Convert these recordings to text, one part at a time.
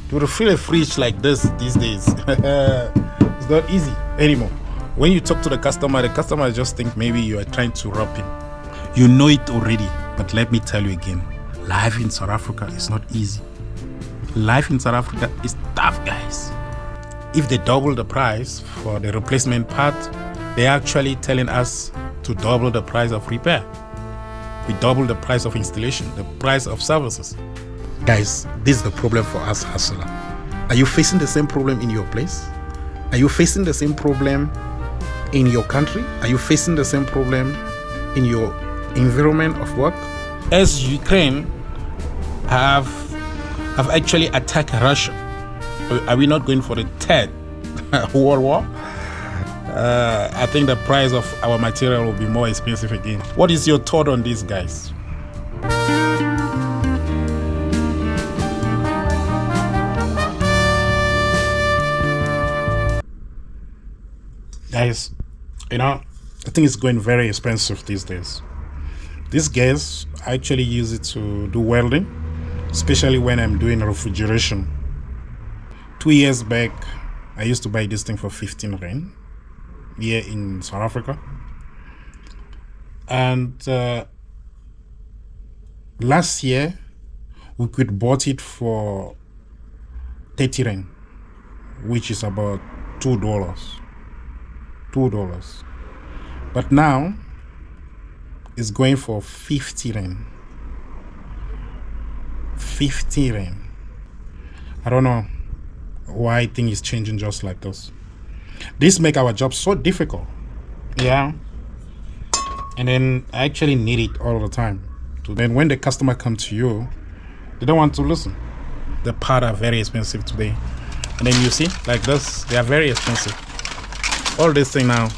To refill a fridge like this these days, it's not easy anymore. When you talk to the customer just think maybe you are trying to rob him. You know it already, but let me tell you again, life in South Africa is not easy. Life in South Africa is tough, guys. If they double the price for the replacement part, they're actually telling us to double the price of repair. We double the price of installation, the price of services. Guys, this is the problem for us hustler. Are you facing the same problem in your place? Are you facing the same problem in your country? Are you facing the same problem in your environment of work? As Ukraine have actually attacked Russia, are we not going for the third world war? I think the price of our material will be more expensive again. What is your thought on this, guys? Guys, I think it's going very expensive these days. This gas, I actually use it to do welding, especially when I'm doing refrigeration. 2 years back, I used to buy this thing for 15 rand here in South Africa. And last year, we could bought it for 30 rand, which is about $2. But now it's going for 50 rand. 50 rand. I don't know why things is changing just like this. This make our job so difficult. Yeah. And then I actually need it all the time. So then when the customer come to you, they don't want to listen. The parts are very expensive today. And then you see, like this, they are very expensive. All this thing now,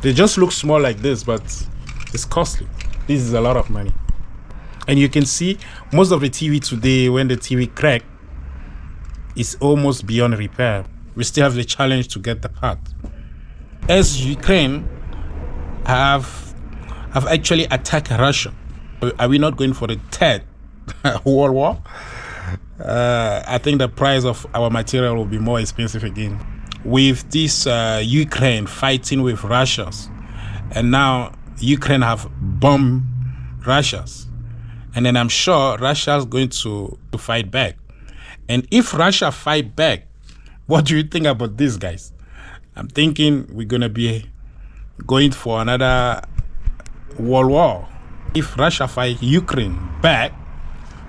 they just look small like this, but it's costly. This is a lot of money. And you can see most of the TV today, when the TV crack, it's almost beyond repair. We still have the challenge to get the part. As Ukraine have actually attacked Russia, are we not going for the third world war? I think the price of our material will be more expensive again. With this Ukraine fighting with Russia, and now Ukraine have bombed Russia, and then I'm sure Russia is going to fight back. And if Russia fight back, what do you think about this, guys? I'm thinking we're gonna be going for another world war. If Russia fight Ukraine back,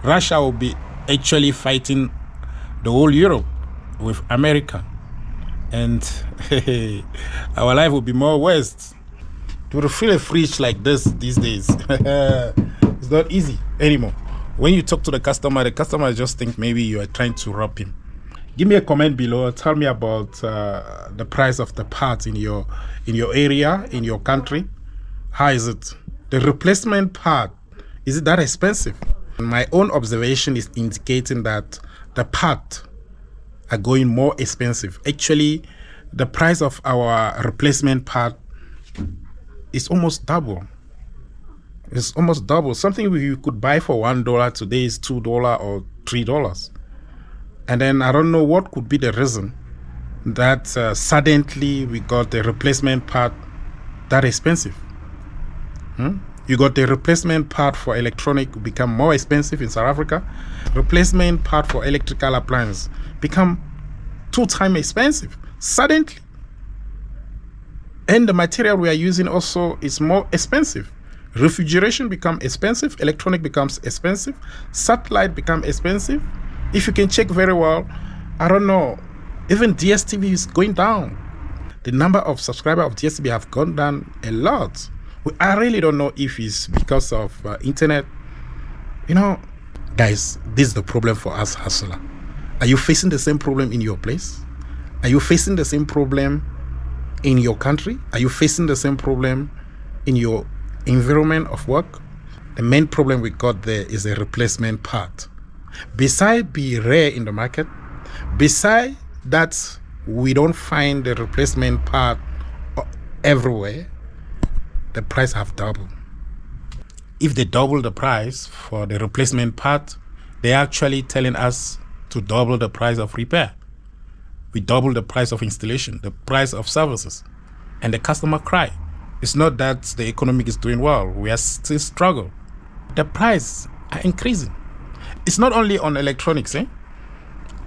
Russia will be actually fighting the whole Europe with America. And our life will be more worse. To refill a fridge like this these days, it's not easy anymore. When you talk to the customer just think maybe you are trying to rob him. Give me a comment below. Tell me about the price of the parts in your area, in your country. How is it? The replacement part, is it that expensive? My own observation is indicating that the part are going more expensive. Actually, the price of our replacement part is almost double. It's almost double. Something we could buy for $1 today is $2 or $3. And then I don't know what could be the reason that suddenly we got the replacement part that expensive. You got the replacement part for electronic become more expensive in South Africa. Replacement part for electrical appliance become 2 times expensive suddenly. And the material we are using also is more expensive. Refrigeration become expensive, electronic becomes expensive, satellite become expensive. If you can check very well, I don't know, even DSTV is going down. The number of subscribers of DSTV have gone down a lot. I really don't know if it's because of internet. Guys, this is the problem for us hustler. Are you facing the same problem in your place? Are you facing the same problem in your country? Are you facing the same problem in your environment of work? The main problem we got there is a replacement part. Besides being rare in the market, besides that we don't find the replacement part everywhere, the price have doubled. If they double the price for the replacement part, they're actually telling us to double the price of repair. We double the price of installation, the price of services, and the customer cry. It's not that the economy is doing well. We are still struggle. The price are increasing. It's not only on electronics.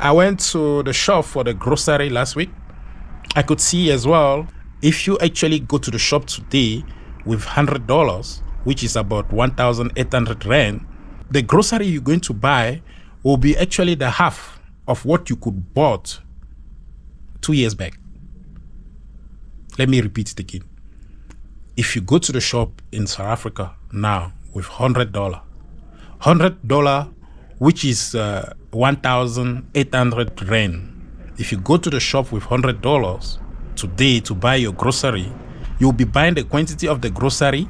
I went to the shop for the grocery last week. I could see as well, if you actually go to the shop today with $100, which is about 1,800 rand, the grocery you're going to buy will be actually the half of what you could bought 2 years back. Let me repeat it again. If you go to the shop in South Africa now with $100, which is 1,800 rand. If you go to the shop with $100 today to buy your grocery, you'll be buying the quantity of the grocery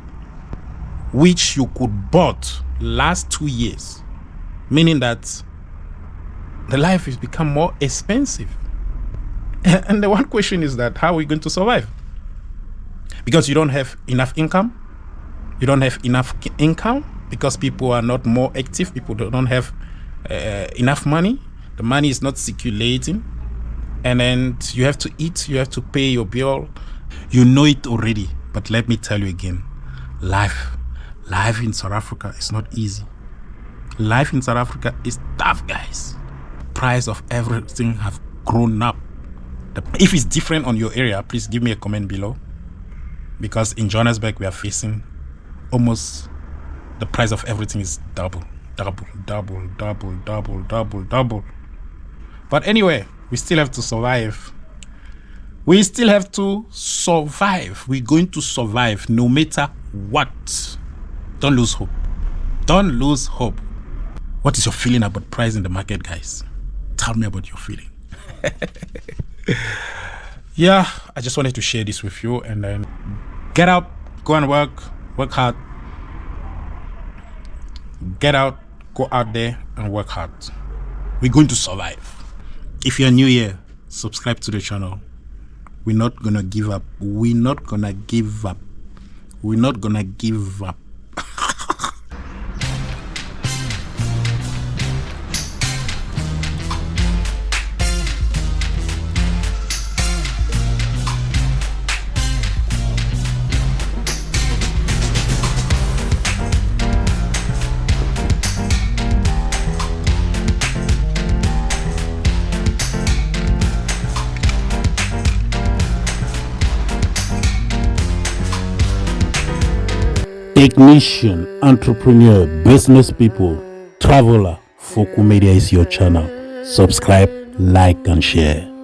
which you could bought last 2 years, meaning that the life has become more expensive. And the one question is that how are we going to survive? Because you don't have enough income. You don't have enough income because people are not more active. People don't have enough money. The money is not circulating. And then you have to eat. You have to pay your bill. You know it already. But let me tell you again. Life in South Africa is not easy. Life in South Africa is tough, guys. Price of everything have grown up. If it's different on your area, please give me a comment below. Because in Johannesburg, we are facing almost the price of everything is double. But anyway, we still have to survive. We're going to survive no matter what. Don't lose hope. Don't lose hope. What is your feeling about price in the market, guys? Tell me about your feeling. Yeah, I just wanted to share this with you, and then get out, go and work hard. Get out, go out there and work hard. We're going to survive. If you're new here, subscribe to the channel. We're not gonna give up. We're not gonna give up. We're not gonna give up. Technician, entrepreneur, business people, traveler, Fokou Media is your channel. Subscribe, like and share.